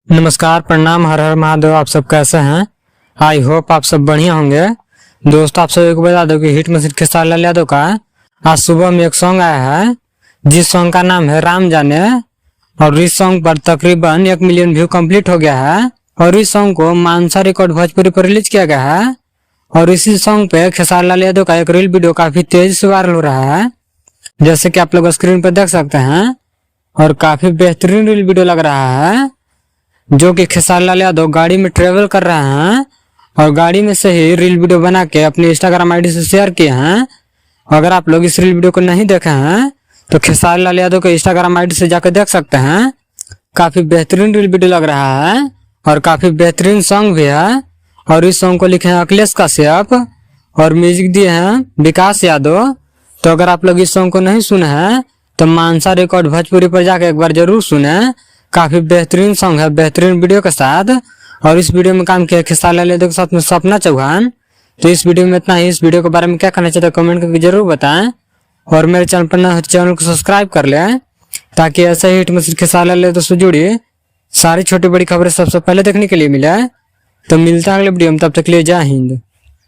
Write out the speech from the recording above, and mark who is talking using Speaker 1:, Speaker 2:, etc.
Speaker 1: नमस्कार, प्रणाम, हर हर महादेव। आप सब कैसे हैं? आई होप आप सब बढ़िया होंगे। दोस्तों, आप सब को बता दो कि हिट मशीन खेसारी लाल यादव का आज सुबह में एक सॉन्ग आया है जिस सॉन्ग का नाम है राम जाने। और इस सॉन्ग पर तकरीबन 1 मिलियन व्यू कंप्लीट हो गया है और इस सॉन्ग को मानसा रिकॉर्ड भोजपुरी पर रिलीज किया गया है। और इसी सॉन्ग पे खेसारी लाल यादव का एक रील वीडियो काफी तेजी से वायरल हो रहा है, जैसे कि आप लोग स्क्रीन पर देख सकते हैं। और काफी बेहतरीन रील वीडियो लग रहा है, जो कि खेसारी लाल यादव गाड़ी में ट्रेवल कर रहे हैं और गाड़ी में से ही रील वीडियो बना के अपनी इंस्टाग्राम आईडी से शेयर किए हैं। अगर आप लोग इस रील वीडियो को नहीं देखे हैं तो खेसारी लाल यादव के इंस्टाग्राम आईडी से जाकर देख सकते हैं। काफी बेहतरीन रील वीडियो लग रहा है और काफी बेहतरीन सॉन्ग भी है। और इस सॉन्ग को लिखे हैं अखिलेश कश्यप और म्यूजिक दिए हैं विकास यादव। तो अगर आप लोग इस सॉन्ग को नहीं सुने हैं तो मानसा रिकॉर्ड भोजपुरी पर जाकर एक बार जरूर सुने। काफी बेहतरीन सॉन्ग है, बेहतरीन वीडियो के साथ। और इस वीडियो में काम किया खेसारी लाल यादव के साथ में सपना चौहान। तो इस वीडियो में इतना ही। इस वीडियो के बारे में क्या कहना चाहते हैं कमेंट करके जरूर बताएं और मेरे चैनल पर नए हो तो चैनल को सब्सक्राइब कर लें, ताकि ऐसे ही हिट मशीन खेसारी लाल यादव से जुड़ी सारी छोटी बड़ी खबरें सबसे पहले देखने के लिए मिले। तो मिलता है अगले वीडियो में, तब तक के लिए जय हिंद।